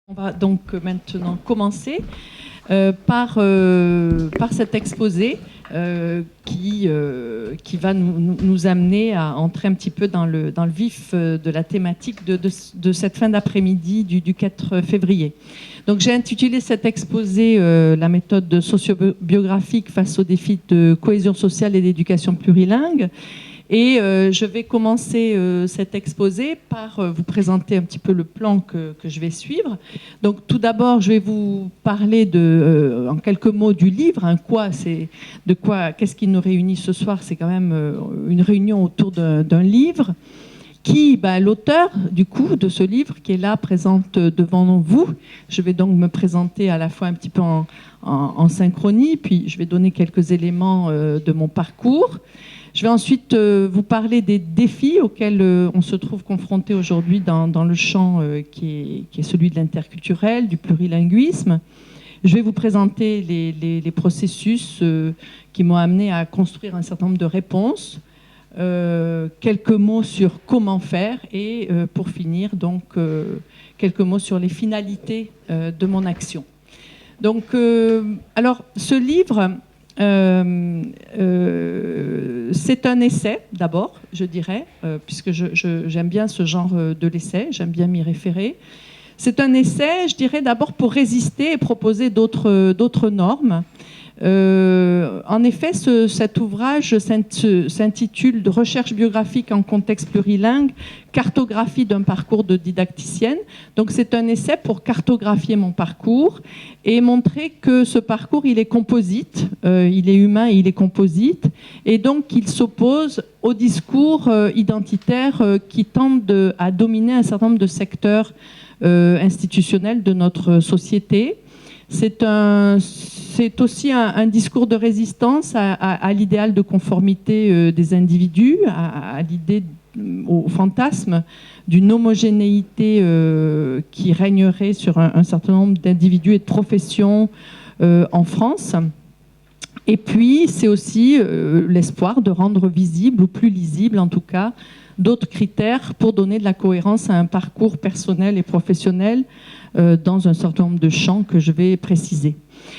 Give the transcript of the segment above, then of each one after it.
On va donc maintenant commencer par cet exposé qui va nous amener à entrer un petit peu dans le vif de la thématique de cette fin d'après-midi du 4 février. Donc j'ai intitulé cet exposé la méthode socio-biographique face aux défis de cohésion sociale et d'éducation plurilingue. Et je vais commencer cet exposé par vous présenter un petit peu le plan que je vais suivre. Donc tout d'abord, je vais vous parler en quelques mots du livre. Hein, qu'est-ce qui nous réunit ce soir? C'est quand même une réunion autour d'un livre qui, l'auteur du coup de ce livre qui est là, présente devant vous. Je vais donc me présenter à la fois un petit peu en synchronie, puis je vais donner quelques éléments de mon parcours. Je vais ensuite vous parler des défis auxquels on se trouve confronté aujourd'hui dans le champ qui est celui de l'interculturel, du plurilinguisme. Je vais vous présenter les processus qui m'ont amené à construire un certain nombre de réponses, quelques mots sur comment faire et pour finir, donc, quelques mots sur les finalités de mon action. Donc, alors, ce livre... c'est un essai d'abord, je dirais, puisque j'aime bien ce genre de l'essai, j'aime bien m'y référer. C'est un essai, je dirais, d'abord pour résister et proposer d'autres normes. En effet, cet ouvrage s'intitule « Recherche biographique en contexte plurilingue, cartographie d'un parcours de didacticienne ». Donc c'est un essai pour cartographier mon parcours et montrer que ce parcours, il est composite, il est humain, il est composite, et donc il s'oppose au discours identitaire qui tente à dominer un certain nombre de secteurs institutionnels de notre société. C'est aussi un discours de résistance à l'idéal de conformité des individus, à l'idée, au fantasme d'une homogénéité qui régnerait sur un certain nombre d'individus et de professions en France. Et puis, c'est aussi l'espoir de rendre visible, ou plus lisible en tout cas, d'autres critères pour donner de la cohérence à un parcours personnel et professionnel dans un certain nombre de champs que je vais préciser.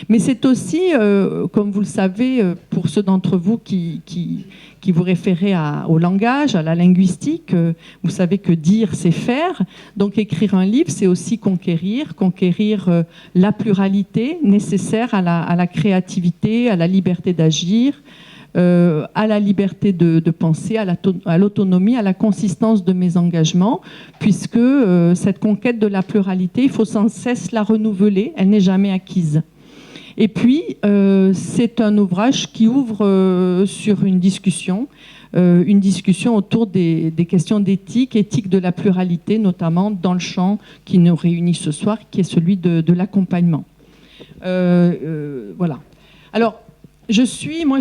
Mais c'est aussi, comme vous le savez, pour ceux d'entre vous qui vous référez au langage, à la linguistique, vous savez que dire, c'est faire. Donc écrire un livre, c'est aussi conquérir la pluralité nécessaire à la créativité, à la liberté d'agir, à la liberté de penser, à l'autonomie, à la consistance de mes engagements, puisque cette conquête de la pluralité, il faut sans cesse la renouveler, elle n'est jamais acquise. Et puis, c'est un ouvrage qui ouvre sur une discussion autour des questions éthique de la pluralité, notamment dans le champ qui nous réunit ce soir, qui est celui de l'accompagnement. Voilà. Alors, je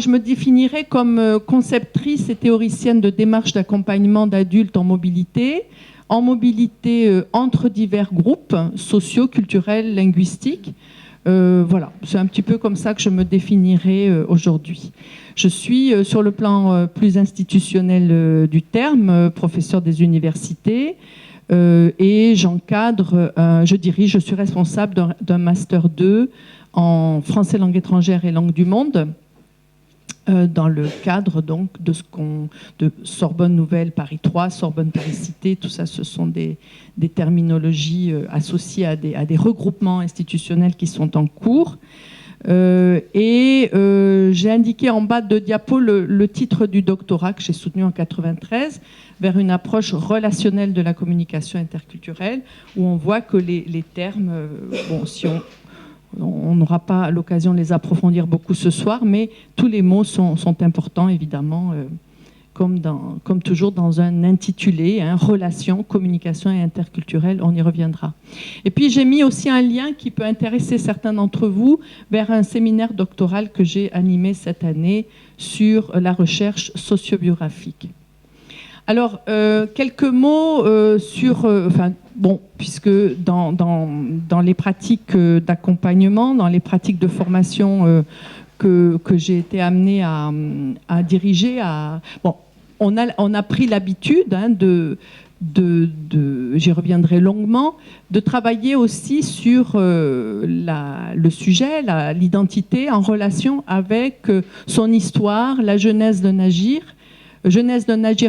me définirais comme conceptrice et théoricienne de démarches d'accompagnement d'adultes en mobilité entre divers groupes sociaux, culturels, linguistiques. Voilà, c'est un petit peu comme ça que je me définirais aujourd'hui. Je suis, sur le plan plus institutionnel du terme, professeur des universités et je suis responsable d'un Master 2 en français langue étrangère et langue du monde, dans le cadre donc de Sorbonne Nouvelle Paris 3, Sorbonne Paris Cité, tout ça, ce sont des terminologies associées à des regroupements institutionnels qui sont en cours. J'ai indiqué en bas de diapo le titre du doctorat que j'ai soutenu en 1993, vers une approche relationnelle de la communication interculturelle, où on voit que les termes, on n'aura pas l'occasion de les approfondir beaucoup ce soir, mais tous les mots sont importants, évidemment, comme toujours dans un intitulé, relation, communication et interculturelle, on y reviendra. Et puis j'ai mis aussi un lien qui peut intéresser certains d'entre vous vers un séminaire doctoral que j'ai animé cette année sur la recherche sociobiographique. Alors, quelques mots puisque dans les pratiques d'accompagnement, dans les pratiques de formation que j'ai été amenée à diriger, on a pris l'habitude j'y reviendrai longuement, de travailler aussi sur le sujet, l'identité en relation avec son histoire, la genèse d'un agir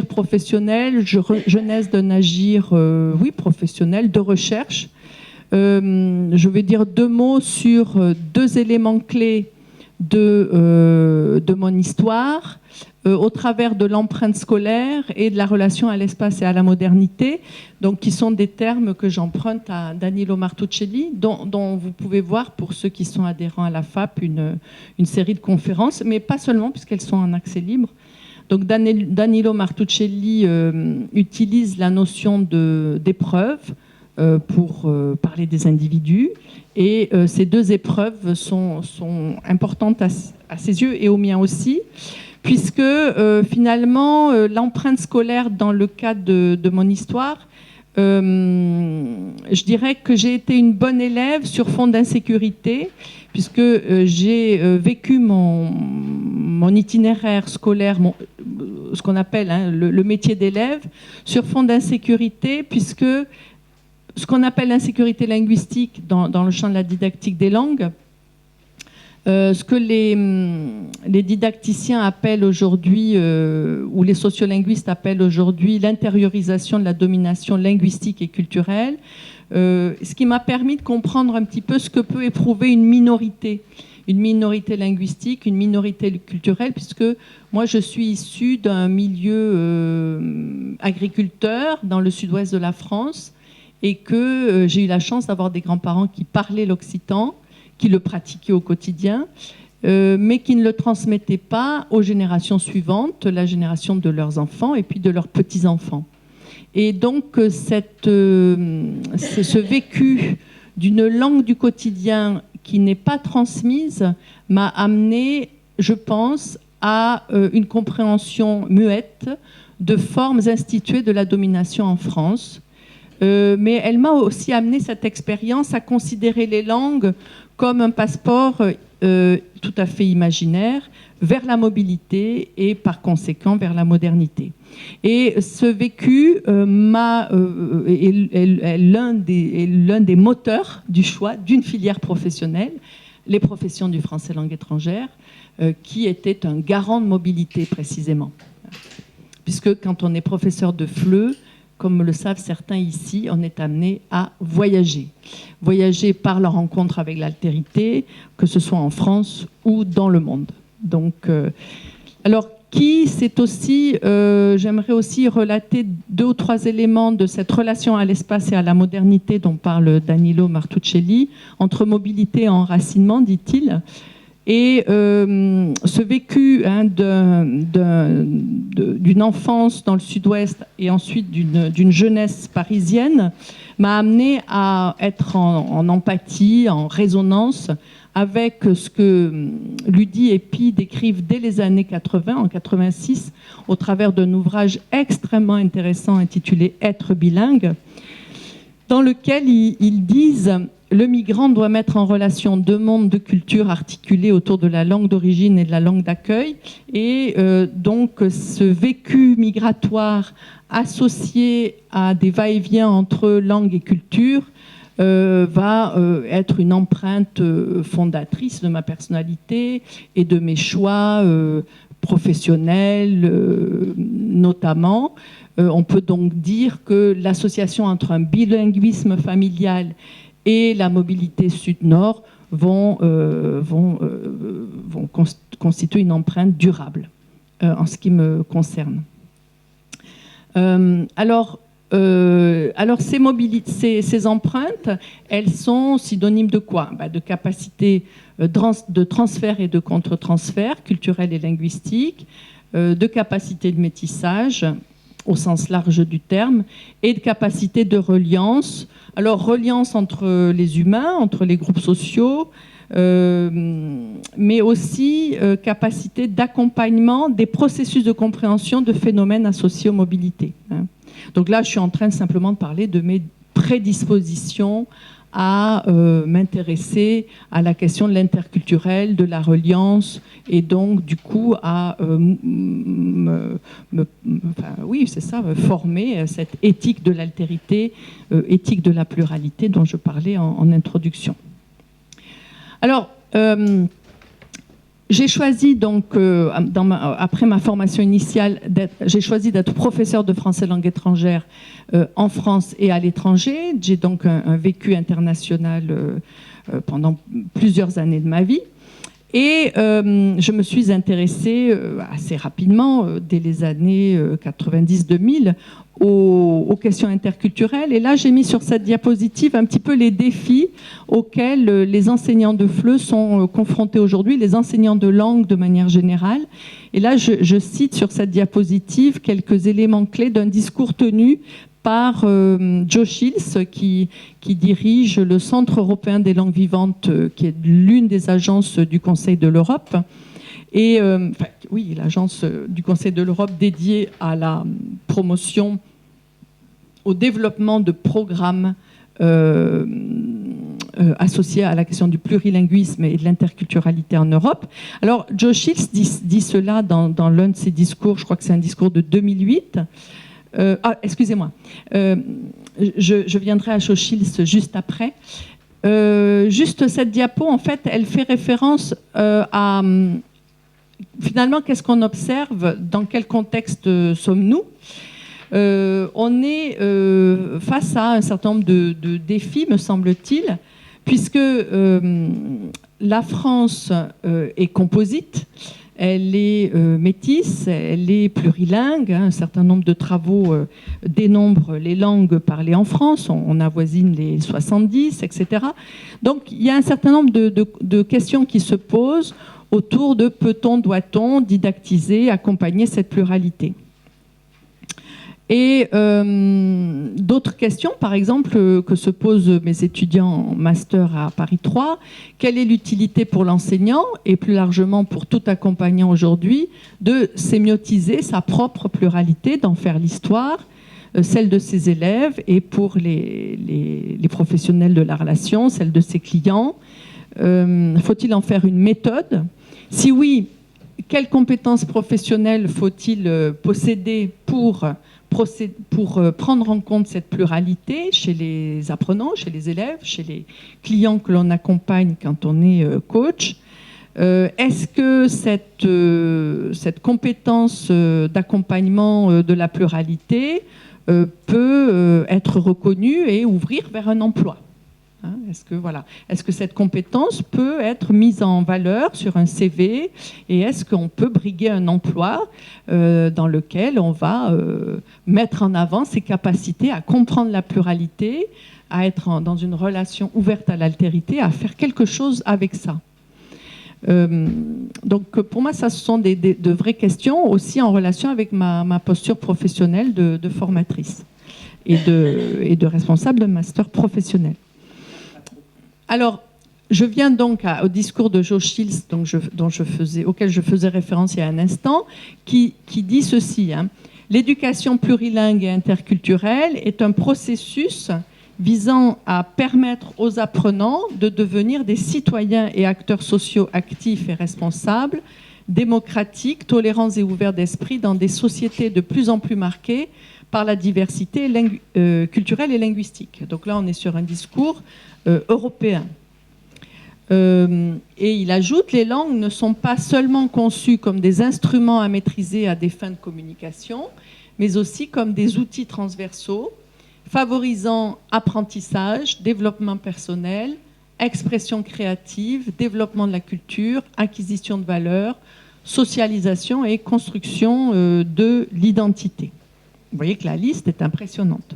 professionnel, genèse d'un agir professionnel, de recherche. Je vais dire 2 mots sur 2 éléments clés de mon histoire, au travers de l'empreinte scolaire et de la relation à l'espace et à la modernité, donc qui sont des termes que j'emprunte à Danilo Martuccelli, dont vous pouvez voir, pour ceux qui sont adhérents à la FAP, une série de conférences, mais pas seulement, puisqu'elles sont en accès libre. Donc Danilo Martuccelli utilise la notion d'épreuve pour parler des individus, et ces 2 épreuves sont importantes à ses yeux et aux miens aussi, puisque finalement l'empreinte scolaire dans le cadre de mon histoire, je dirais que j'ai été une bonne élève sur fond d'insécurité, puisque j'ai vécu mon itinéraire scolaire, ce qu'on appelle le métier d'élève, sur fond d'insécurité, puisque ce qu'on appelle l'insécurité linguistique dans le champ de la didactique des langues, ce que les didacticiens appellent aujourd'hui, ou les sociolinguistes appellent aujourd'hui, l'intériorisation de la domination linguistique et culturelle, ce qui m'a permis de comprendre un petit peu ce que peut éprouver une minorité linguistique, une minorité culturelle, puisque moi je suis issue d'un milieu agriculteur dans le sud-ouest de la France, et que j'ai eu la chance d'avoir des grands-parents qui parlaient l'occitan, qui le pratiquaient au quotidien, mais qui ne le transmettaient pas aux générations suivantes, la génération de leurs enfants et puis de leurs petits-enfants. Et donc ce vécu d'une langue du quotidien qui n'est pas transmise m'a amené, je pense, à une compréhension muette de formes instituées de la domination en France. Mais elle m'a aussi amené, cette expérience, à considérer les langues comme un passeport tout à fait imaginaire vers la mobilité et par conséquent vers la modernité. Et ce vécu est l'un des moteurs du choix d'une filière professionnelle, les professions du français langue étrangère, qui était un garant de mobilité précisément. Puisque quand on est professeur de FLE, comme le savent certains ici, on est amené à voyager. Voyager par la rencontre avec l'altérité, que ce soit en France ou dans le monde. Donc, alors, c'est aussi, j'aimerais aussi relater 2 ou 3 éléments de cette relation à l'espace et à la modernité dont parle Danilo Martuccelli, entre mobilité et enracinement, dit-il. Et ce vécu d'une enfance dans le sud-ouest et ensuite d'une jeunesse parisienne m'a amené à être en empathie, en résonance avec ce que Ludi et Pi décrivent dès les années 80, en 86, au travers d'un ouvrage extrêmement intéressant intitulé « Être bilingue », dans lequel ils disent « Le migrant doit mettre en relation 2 mondes de culture articulés autour de la langue d'origine et de la langue d'accueil. » Et donc ce vécu migratoire associé à des va-et-vient entre langue et culture va être une empreinte fondatrice de ma personnalité et de mes choix professionnels notamment. On peut donc dire que l'association entre un bilinguisme familial et la mobilité sud-nord vont constituer une empreinte durable en ce qui me concerne. Alors ces empreintes, elles sont synonymes de quoi ? De capacité de transfert et de contre-transfert culturel et linguistique, de capacité de métissage au sens large du terme, et de capacité de reliance. Alors, reliance entre les humains, entre les groupes sociaux, mais aussi capacité d'accompagnement des processus de compréhension de phénomènes associés aux mobilités. Donc là, je suis en train simplement de parler de mes prédispositions à m'intéresser à la question de l'interculturel, de la reliance, et donc du coup à me former à cette éthique de l'altérité, éthique de la pluralité dont je parlais en introduction. Alors, j'ai choisi donc, après ma formation initiale, j'ai choisi d'être professeur de français langue étrangère en France et à l'étranger. J'ai donc un vécu international pendant plusieurs années de ma vie. Et je me suis intéressée assez rapidement, dès les années 90-2000, aux questions interculturelles. Et là, j'ai mis sur cette diapositive un petit peu les défis auxquels les enseignants de FLE sont confrontés aujourd'hui, les enseignants de langue de manière générale. Et là, je cite sur cette diapositive quelques éléments clés d'un discours tenu par Joe Shields, qui dirige le Centre européen des langues vivantes, qui est l'une des agences du Conseil de l'Europe. Et l'agence du Conseil de l'Europe dédiée à la promotion, au développement de programmes associés à la question du plurilinguisme et de l'interculturalité en Europe. Alors, Joe Shields dit cela dans l'un de ses discours, je crois que c'est un discours de 2008. Excusez-moi. Je viendrai à Joe Shields juste après. Juste cette diapo, en fait, elle fait référence à... Finalement, qu'est-ce qu'on observe? Dans quel contexte sommes-nous? On est face à un certain nombre de défis, me semble-t-il, puisque la France est composite, elle est métisse, elle est plurilingue. Un certain nombre de travaux dénombrent les langues parlées en France, on avoisine les 70, etc. Donc il y a un certain nombre de questions qui se posent autour de peut-on, doit-on didactiser, accompagner cette pluralité. Et d'autres questions, par exemple, que se posent mes étudiants en master à Paris 3, quelle est l'utilité pour l'enseignant et plus largement pour tout accompagnant aujourd'hui de sémiotiser sa propre pluralité, d'en faire l'histoire, celle de ses élèves et pour les professionnels de la relation, celle de ses clients. Faut-il en faire une méthode? Si oui, quelles compétences professionnelles faut-il posséder pour prendre en compte cette pluralité chez les apprenants, chez les élèves, chez les clients que l'on accompagne quand on est coach? Est-ce que cette compétence d'accompagnement de la pluralité peut être reconnue et ouvrir vers un emploi? Est-ce que cette compétence peut être mise en valeur sur un CV et est-ce qu'on peut briguer un emploi dans lequel on va mettre en avant ses capacités à comprendre la pluralité, à être dans une relation ouverte à l'altérité, à faire quelque chose avec ça? Donc pour moi, ça, ce sont de vraies questions aussi en relation avec ma posture professionnelle de formatrice et de responsable de master professionnel. Alors, je viens donc au discours de Joe Shields, auquel je faisais référence il y a un instant, qui dit ceci, hein. L'éducation plurilingue et interculturelle est un processus visant à permettre aux apprenants de devenir des citoyens et acteurs sociaux actifs et responsables, démocratiques, tolérants et ouverts d'esprit dans des sociétés de plus en plus marquées par la diversité culturelle et linguistique. Donc là, on est sur un discours européen. Et il ajoute, les langues ne sont pas seulement conçues comme des instruments à maîtriser à des fins de communication, mais aussi comme des outils transversaux, favorisant apprentissage, développement personnel, expression créative, développement de la culture, acquisition de valeurs, socialisation et construction de l'identité. Vous voyez que la liste est impressionnante.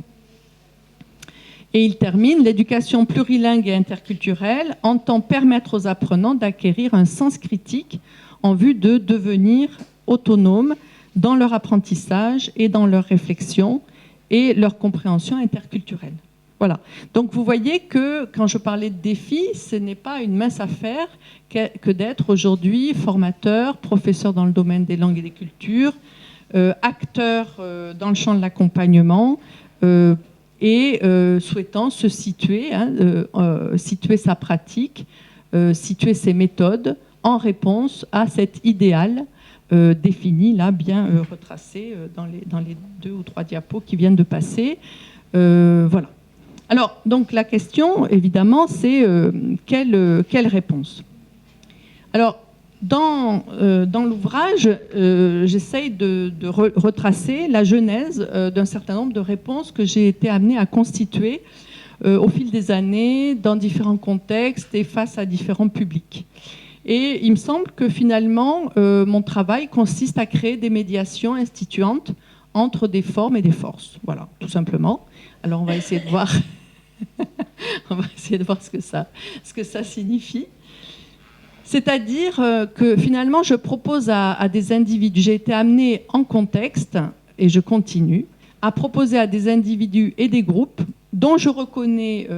Et il termine, l'éducation plurilingue et interculturelle entend permettre aux apprenants d'acquérir un sens critique en vue de devenir autonomes dans leur apprentissage et dans leur réflexion et leur compréhension interculturelle. Voilà. Donc vous voyez que quand je parlais de défi, ce n'est pas une mince affaire que d'être aujourd'hui formateur, professeur dans le domaine des langues et des cultures, acteur dans le champ de l'accompagnement, et souhaitant se situer, situer sa pratique, situer ses méthodes en réponse à cet idéal défini, là, bien retracé dans les 2 ou 3 diapos qui viennent de passer. Voilà. Alors, donc, la question, évidemment, c'est quelle réponse? Alors, dans l'ouvrage, j'essaye de retracer la genèse d'un certain nombre de réponses que j'ai été amenée à constituer au fil des années, dans différents contextes et face à différents publics. Et il me semble que finalement, mon travail consiste à créer des médiations instituantes entre des formes et des forces. Voilà, tout simplement. Alors, on va essayer de voir, ce que ça signifie. C'est-à-dire que finalement, je propose à des individus, j'ai été amenée en contexte, et je continue, à proposer à des individus et des groupes dont je reconnais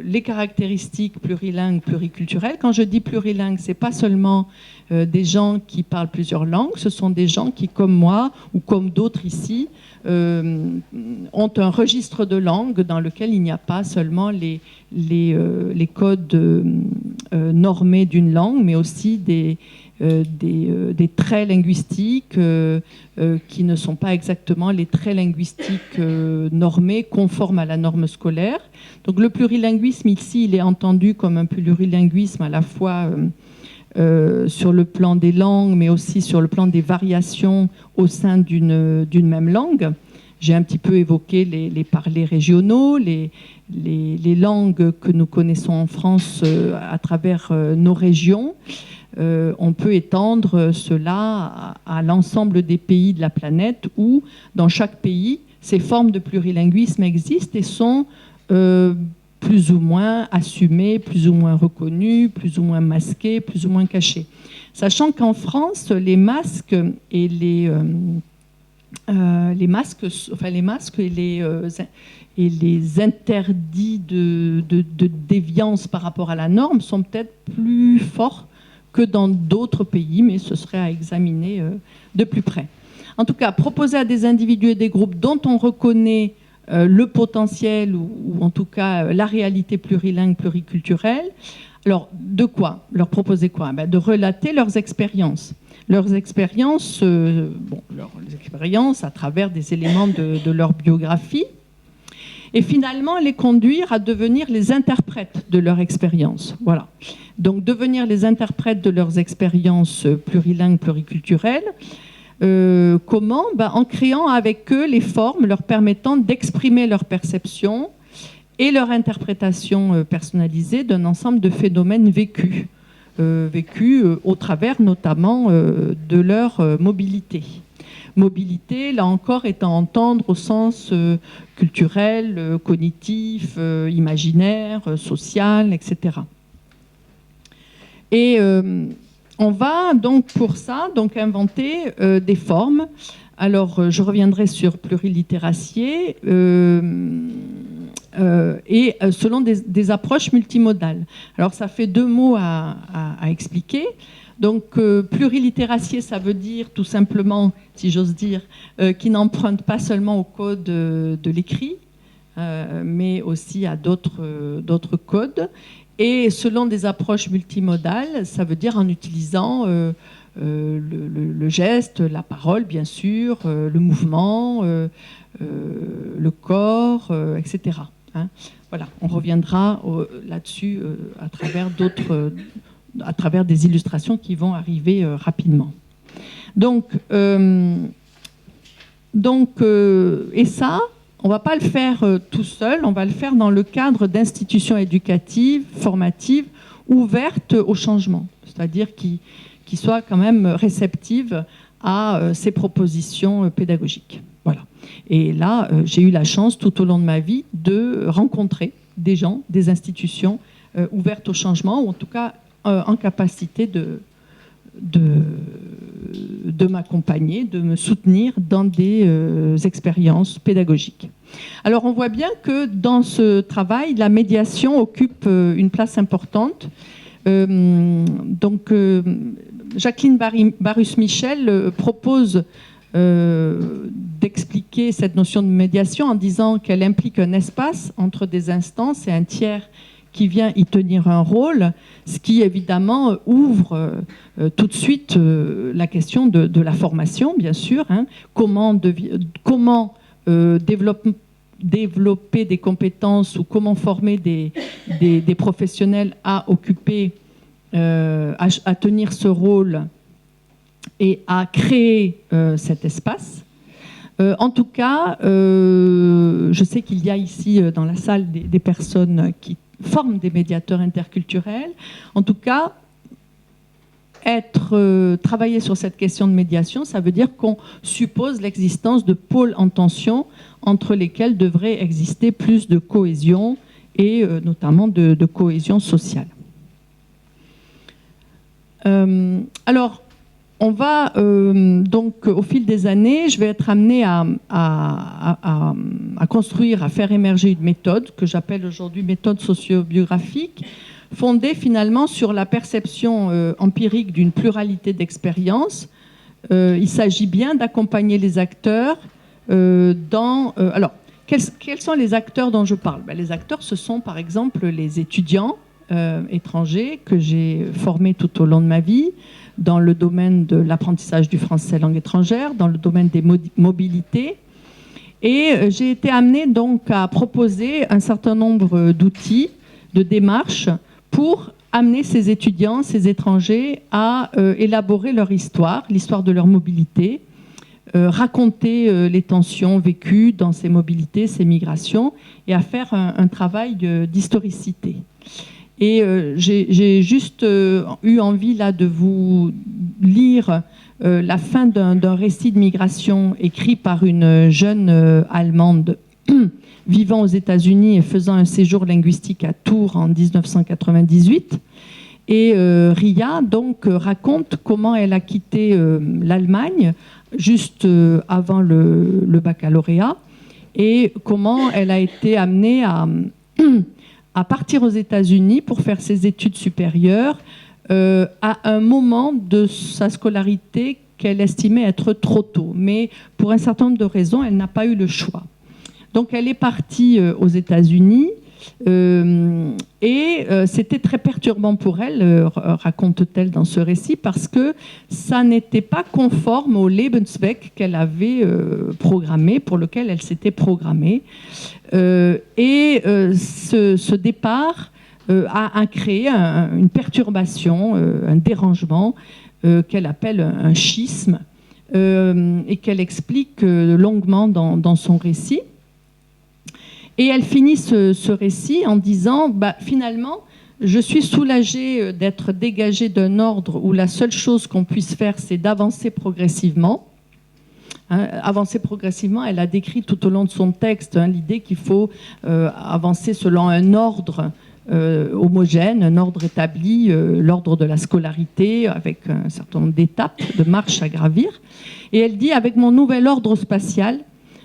les caractéristiques plurilingues, pluriculturelles. Quand je dis plurilingue, ce n'est pas seulement des gens qui parlent plusieurs langues, ce sont des gens qui, comme moi, ou comme d'autres ici, ont un registre de langue dans lequel il n'y a pas seulement les codes normés d'une langue, mais aussi des traits linguistiques qui ne sont pas exactement les traits linguistiques normés, conformes à la norme scolaire. Donc le plurilinguisme ici, il est entendu comme un plurilinguisme à la fois sur le plan des langues, mais aussi sur le plan des variations au sein d'une même langue. J'ai un petit peu évoqué les parlers régionaux, les langues que nous connaissons en France à travers nos régions. On peut étendre cela à l'ensemble des pays de la planète où, dans chaque pays, ces formes de plurilinguisme existent et sont plus ou moins assumées, plus ou moins reconnues, plus ou moins masquées, plus ou moins cachées. Sachant qu'en France, les masques et les interdits de déviance par rapport à la norme sont peut-être plus forts que dans d'autres pays, mais ce serait à examiner de plus près. En tout cas, proposer à des individus et des groupes dont on reconnaît le potentiel ou en tout cas la réalité plurilingue, pluriculturelle, alors de quoi? Leur proposer quoi? De relater leurs expériences. Leurs expériences à travers des éléments de leur biographie, et finalement les conduire à devenir les interprètes de leur expérience. Voilà. Donc devenir les interprètes de leurs expériences plurilingues, pluriculturelles. Comment? En créant avec eux les formes leur permettant d'exprimer leur perception et leur interprétation personnalisée d'un ensemble de phénomènes vécus au travers notamment de leur mobilité. Mobilité, là encore, est à entendre au sens culturel, cognitif, imaginaire, social, etc. Et on va donc pour ça inventer des formes. Alors, je reviendrai sur plurilittératie et selon des approches multimodales. Alors, ça fait 2 mots à expliquer. Donc, plurilittératie, ça veut dire tout simplement, si j'ose dire, qui n'emprunte pas seulement au code de l'écrit, mais aussi à d'autres codes. Et selon des approches multimodales, ça veut dire en utilisant le geste, la parole, bien sûr, le mouvement, le corps, etc. Voilà, on reviendra là-dessus à travers des illustrations qui vont arriver rapidement. Donc, et ça, on ne va pas le faire tout seul, on va le faire dans le cadre d'institutions éducatives, formatives, ouvertes au changement, c'est-à-dire qui soient quand même réceptives à ces propositions pédagogiques. Voilà. Et là, j'ai eu la chance tout au long de ma vie de rencontrer des gens, des institutions ouvertes au changement, ou en tout cas en capacité de m'accompagner, de me soutenir dans des expériences pédagogiques. Alors on voit bien que dans ce travail, la médiation occupe une place importante. Jacqueline Barus-Michel propose d'expliquer cette notion de médiation en disant qu'elle implique un espace entre des instances et un tiers qui vient y tenir un rôle, ce qui évidemment ouvre tout de suite la question de la formation, bien sûr. Hein. Comment développer des compétences ou comment former des professionnels à occuper, à tenir ce rôle et à créer cet espace. En tout cas, je sais qu'il y a ici dans la salle des personnes qui forment des médiateurs interculturels. En tout cas, travailler sur cette question de médiation, ça veut dire qu'on suppose l'existence de pôles en tension entre lesquels devrait exister plus de cohésion et notamment de cohésion sociale. Alors, on va donc, au fil des années, je vais être amenée à construire, à faire émerger une méthode que j'appelle aujourd'hui méthode sociobiographique, fondée finalement sur la perception empirique d'une pluralité d'expériences. Il s'agit bien d'accompagner les acteurs alors, quels sont les acteurs dont je parle? Les acteurs, ce sont par exemple les étudiants étrangers que j'ai formés tout au long de ma vie, dans le domaine de l'apprentissage du français langue étrangère, dans le domaine des mobilités. Et j'ai été amenée donc à proposer un certain nombre d'outils, de démarches, pour amener ces étudiants, ces étrangers à élaborer leur histoire, l'histoire de leur mobilité, raconter les tensions vécues dans ces mobilités, ces migrations, et à faire un travail d'historicité. Et j'ai juste eu envie là de vous lire la fin d'un récit de migration écrit par une jeune Allemande vivant aux États-Unis et faisant un séjour linguistique à Tours en 1998. Et Ria donc raconte comment elle a quitté l'Allemagne juste avant le baccalauréat et comment elle a été amenée à partir aux États-Unis pour faire ses études supérieures à un moment de sa scolarité qu'elle estimait être trop tôt. Mais pour un certain nombre de raisons, elle n'a pas eu le choix. Donc elle est partie aux États-Unis et c'était très perturbant pour elle, raconte-t-elle dans ce récit, parce que ça n'était pas conforme au Lebensweg qu'elle avait programmé, pour lequel elle s'était programmée. Ce départ a créé une perturbation, un dérangement qu'elle appelle un schisme et qu'elle explique longuement dans son récit. Et elle finit ce récit en disant finalement, je suis soulagée d'être dégagée d'un ordre où la seule chose qu'on puisse faire, c'est d'avancer progressivement. Avancer progressivement, elle a décrit tout au long de son texte l'idée qu'il faut avancer selon un ordre homogène, un ordre établi, l'ordre de la scolarité, avec un certain nombre d'étapes, de marches à gravir. Et elle dit, avec mon nouvel ordre spatial,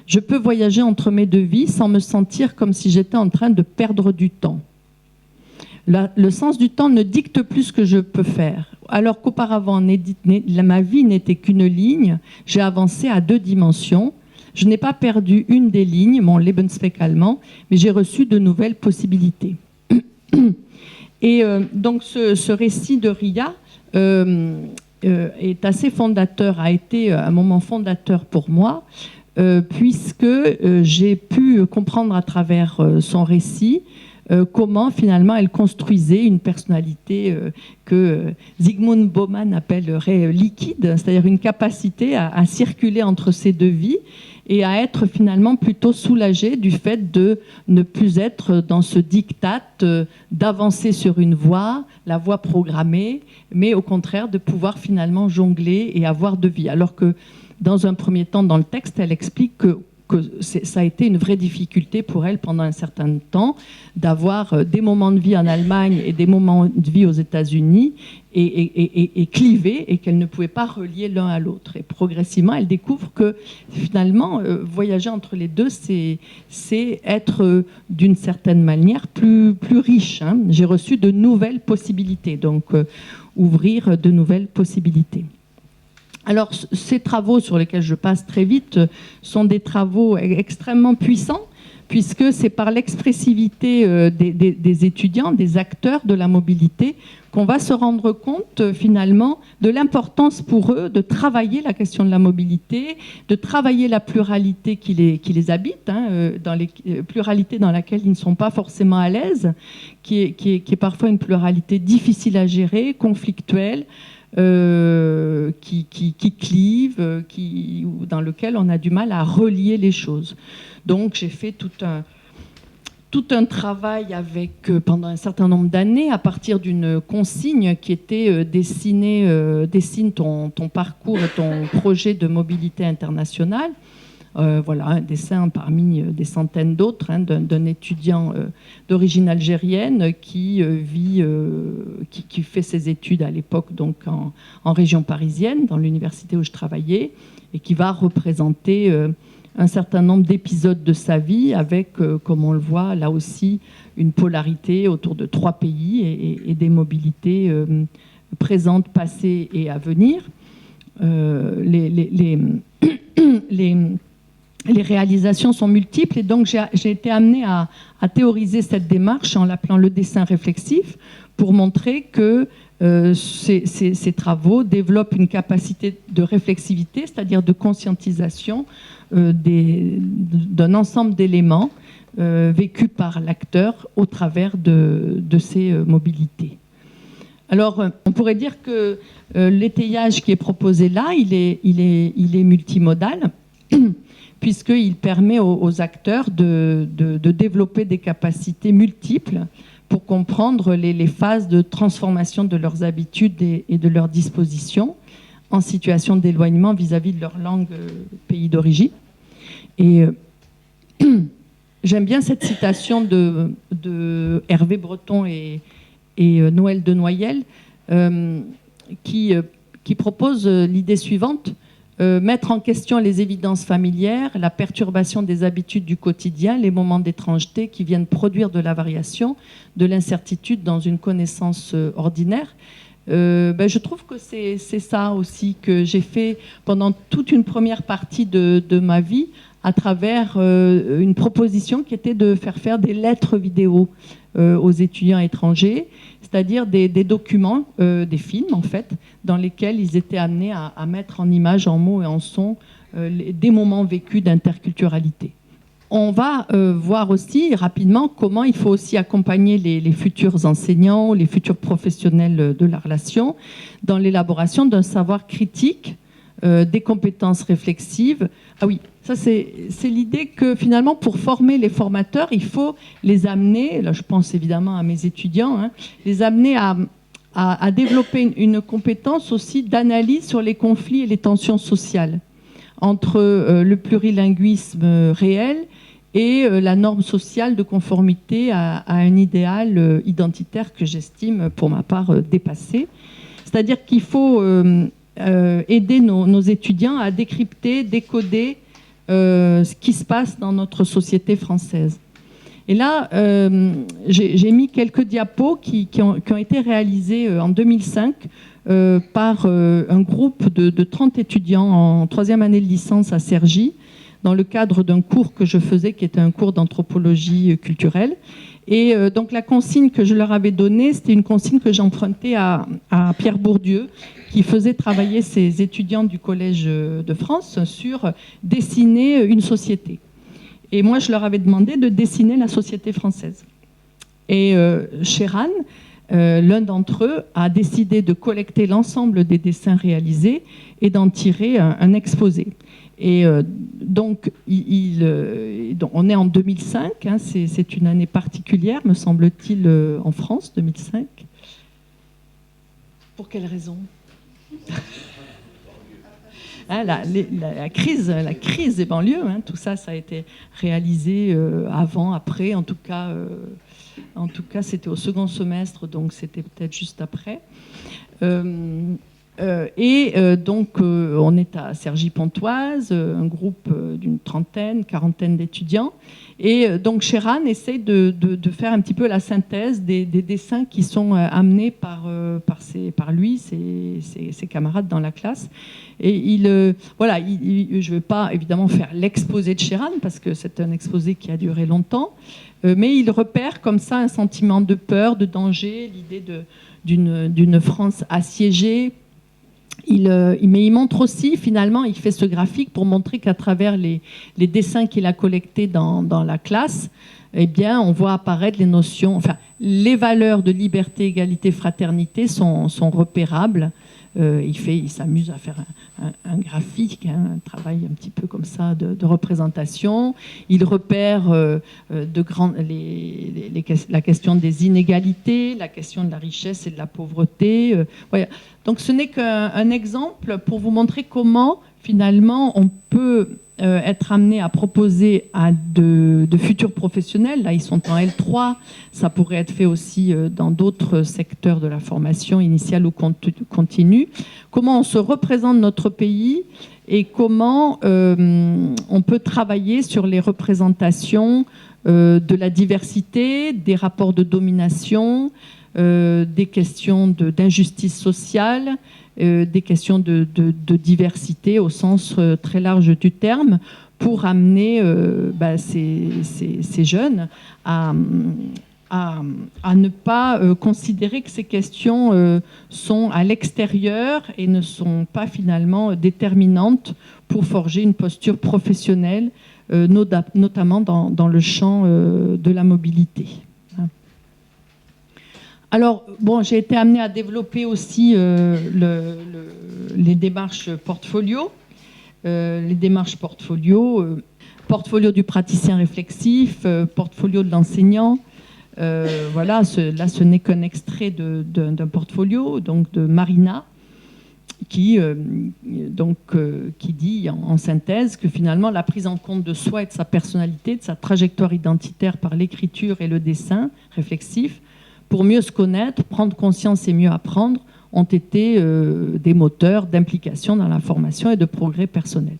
je peux voyager entre mes deux vies sans me sentir comme si j'étais en train de perdre du temps. Le sens du temps ne dicte plus ce que je peux faire. Alors qu'auparavant, ma vie n'était qu'une ligne, j'ai avancé à 2 dimensions. Je n'ai pas perdu une des lignes, mon Lebensweg allemand, mais j'ai reçu de nouvelles possibilités. Et donc ce récit de Ria est assez fondateur, a été un moment fondateur pour moi, puisque j'ai pu comprendre à travers son récit comment finalement elle construisait une personnalité que Zygmunt Bauman appellerait liquide, c'est-à-dire une capacité à circuler entre ces deux vies et à être finalement plutôt soulagée du fait de ne plus être dans ce diktat d'avancer sur une voie, la voie programmée, mais au contraire de pouvoir finalement jongler et avoir deux vies. Alors que dans un premier temps, dans le texte, elle explique que ça a été une vraie difficulté pour elle pendant un certain temps d'avoir des moments de vie en Allemagne et des moments de vie aux États-Unis et clivés, et qu'elle ne pouvait pas relier l'un à l'autre. Et progressivement, elle découvre que finalement, voyager entre les deux, c'est être d'une certaine manière plus riche. J'ai reçu de nouvelles possibilités, donc ouvrir de nouvelles possibilités. Alors, ces travaux sur lesquels je passe très vite sont des travaux extrêmement puissants, puisque c'est par l'expressivité des étudiants, des acteurs de la mobilité, qu'on va se rendre compte finalement de l'importance pour eux de travailler la question de la mobilité, de travailler la pluralité qui les habite, dans les pluralités dans laquelle ils ne sont pas forcément à l'aise, qui est parfois une pluralité difficile à gérer, conflictuelle, qui clive, dans lequel on a du mal à relier les choses. Donc j'ai fait tout un travail pendant un certain nombre d'années à partir d'une consigne qui était dessine ton parcours et ton projet de mobilité internationale. Voilà, un dessin parmi des centaines d'autres d'un étudiant d'origine algérienne qui fait ses études à l'époque donc en région parisienne, dans l'université où je travaillais, et qui va représenter un certain nombre d'épisodes de sa vie avec, comme on le voit là aussi, une polarité autour de 3 pays et des mobilités présentes, passées et à venir. Les réalisations sont multiples et donc j'ai été amenée à théoriser cette démarche en l'appelant le dessin réflexif pour montrer que ces travaux développent une capacité de réflexivité, c'est-à-dire de conscientisation d'un ensemble d'éléments vécus par l'acteur au travers de ces mobilités. Alors, on pourrait dire que l'étayage qui est proposé là, il est multimodal, puisqu'il permet aux acteurs de développer des capacités multiples pour comprendre les phases de transformation de leurs habitudes et de leurs dispositions en situation d'éloignement vis-à-vis de leur langue pays d'origine. Et j'aime bien cette citation de Hervé Breton et Noël de Noyelle qui propose l'idée suivante: mettre en question les évidences familières, la perturbation des habitudes du quotidien, les moments d'étrangeté qui viennent produire de la variation, de l'incertitude dans une connaissance ordinaire. Je trouve que c'est ça aussi que j'ai fait pendant toute une première partie de ma vie à travers une proposition qui était de faire des lettres vidéo aux étudiants étrangers, c'est-à-dire des documents, des films en fait, dans lesquels ils étaient amenés à mettre en images, en mots et en sons des moments vécus d'interculturalité. On va voir aussi rapidement comment il faut aussi accompagner les futurs enseignants, les futurs professionnels de la relation dans l'élaboration d'un savoir critique, des compétences réflexives. Ah oui, ça c'est l'idée que finalement pour former les formateurs, il faut les amener, là je pense évidemment à mes étudiants, les amener à développer une compétence aussi d'analyse sur les conflits et les tensions sociales entre le plurilinguisme réel et la norme sociale de conformité à un idéal identitaire que j'estime pour ma part dépassé. C'est-à-dire qu'il faut aider nos étudiants à décrypter, décoder ce qui se passe dans notre société française. Et là, j'ai mis quelques diapos qui ont été réalisés en 2005 par un groupe de 30 étudiants en 3e année de licence à Cergy, dans le cadre d'un cours que je faisais, qui était un cours d'anthropologie culturelle. Et donc la consigne que je leur avais donnée, c'était une consigne que j'empruntais à Pierre Bourdieu, qui faisait travailler ses étudiants du Collège de France sur dessiner une société. Et moi, je leur avais demandé de dessiner la société française. Et Sheran, l'un d'entre eux, a décidé de collecter l'ensemble des dessins réalisés et d'en tirer un exposé. Et donc, on est en 2005, c'est une année particulière, me semble-t-il, en France, 2005. Pour quelle raison ? La crise des banlieues, tout ça, ça a été réalisé avant, après, en tout cas c'était au second semestre, donc c'était peut-être juste après. Donc, on est à Cergy-Pontoise, un groupe d'une trentaine, quarantaine d'étudiants. Et donc, Sheran essaye de faire un petit peu la synthèse des dessins qui sont amenés par lui, ses camarades dans la classe. Et voilà, je ne vais pas évidemment faire l'exposé de Sheran, parce que c'est un exposé qui a duré longtemps, mais il repère comme ça un sentiment de peur, de danger, l'idée d'une France assiégée. Mais il montre aussi, finalement, il fait ce graphique pour montrer qu'à travers les dessins qu'il a collectés dans la classe, eh bien, on voit apparaître les notions, enfin, les valeurs de liberté, égalité, fraternité sont repérables. Il s'amuse à faire un graphique, un travail un petit peu comme ça de représentation. Il repère la question des inégalités, la question de la richesse et de la pauvreté. Voilà. Donc ce n'est qu'un exemple pour vous montrer comment finalement on peut être amené à proposer à de futurs professionnels. Là, ils sont en L3. Ça pourrait être fait aussi dans d'autres secteurs de la formation initiale ou continue. Comment on se représente notre pays et comment on peut travailler sur les représentations de la diversité, des rapports de domination, des questions d'injustice sociale, des questions de diversité au sens très large du terme, pour amener ces jeunes à ne pas considérer que ces questions sont à l'extérieur et ne sont pas finalement déterminantes pour forger une posture professionnelle, notamment dans le champ de la mobilité. Alors, bon, j'ai été amenée à développer aussi les démarches portfolio. Portfolio du praticien réflexif, portfolio de l'enseignant. Voilà, là, ce n'est qu'un extrait d'un portfolio, donc de Marina, qui dit en synthèse que finalement la prise en compte de soi et de sa personnalité, de sa trajectoire identitaire par l'écriture et le dessin réflexif, pour mieux se connaître, prendre conscience et mieux apprendre, ont été des moteurs d'implication dans la formation et de progrès personnel.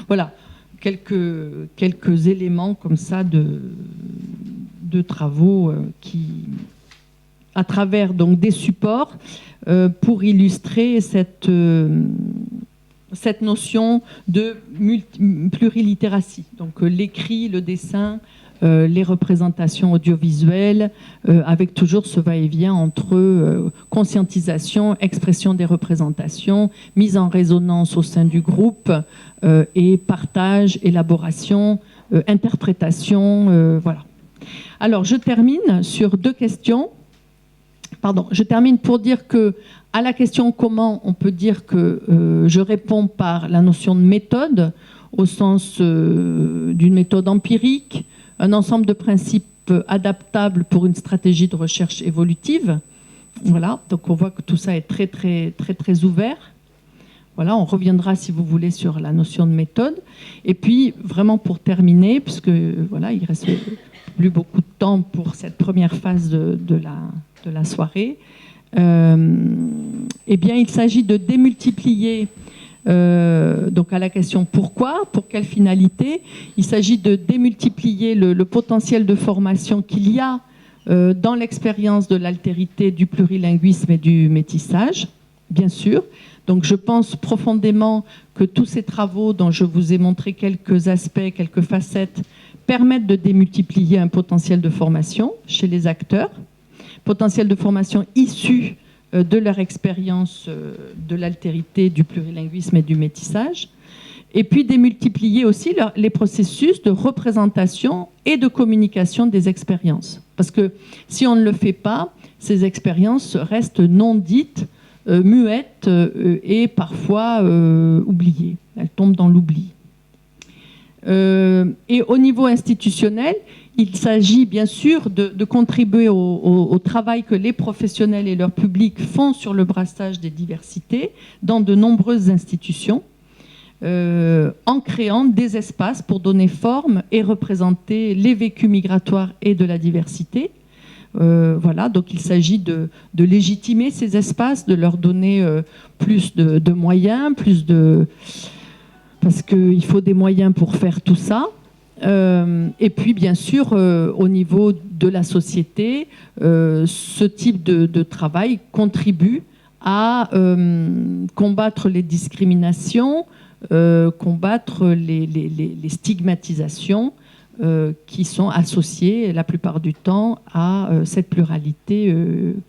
Voilà, quelques éléments comme ça de travaux à travers donc des supports pour illustrer cette notion de plurilittératie. Donc l'écrit, le dessin, les représentations audiovisuelles, avec toujours ce va-et-vient entre conscientisation, expression des représentations, mise en résonance au sein du groupe, et partage, élaboration, interprétation, voilà. Alors, je termine sur deux questions. Pardon, je termine pour dire que, à la question comment, on peut dire que je réponds par la notion de méthode, au sens d'une méthode empirique, un ensemble de principes adaptables pour une stratégie de recherche évolutive. Voilà, donc on voit que tout ça est très, très, très, très ouvert. Voilà, on reviendra, si vous voulez, sur la notion de méthode. Et puis, vraiment pour terminer, puisque voilà, il ne reste plus beaucoup de temps pour cette première phase de la soirée, eh bien, il s'agit de démultiplier. Donc à la question pourquoi, pour quelle finalité, il s'agit de démultiplier le potentiel de formation qu'il y a dans l'expérience de l'altérité, du plurilinguisme et du métissage, bien sûr. Donc je pense profondément que tous ces travaux dont je vous ai montré quelques aspects, quelques facettes, permettent de démultiplier un potentiel de formation chez les acteurs, potentiel de formation issu de leur expérience de l'altérité, du plurilinguisme et du métissage, et puis démultiplier aussi les processus de représentation et de communication des expériences. Parce que si on ne le fait pas, ces expériences restent non dites, muettes et parfois oubliées. Elles tombent dans l'oubli. Et au niveau institutionnel, il s'agit bien sûr de contribuer au travail que les professionnels et leur public font sur le brassage des diversités dans de nombreuses institutions, en créant des espaces pour donner forme et représenter les vécus migratoires et de la diversité, Voilà, donc il s'agit de légitimer ces espaces, de leur donner plus de moyens, parce qu'il faut des moyens pour faire tout ça. Et puis, bien sûr, au niveau de la société, ce type de travail contribue à combattre les discriminations, combattre les stigmatisations qui sont associées la plupart du temps à cette pluralité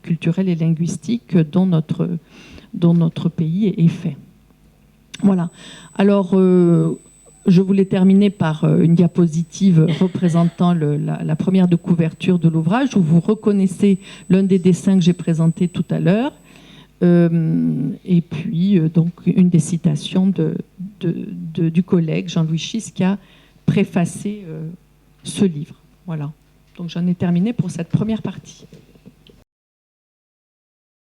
culturelle et linguistique dont notre pays est fait. Voilà. Alors, je voulais terminer par une diapositive représentant la première de couverture de l'ouvrage, où vous reconnaissez l'un des dessins que j'ai présenté tout à l'heure, et puis donc une des citations du collègue Jean-Louis Schist qui a préfacé ce livre. Voilà. Donc j'en ai terminé pour cette première partie.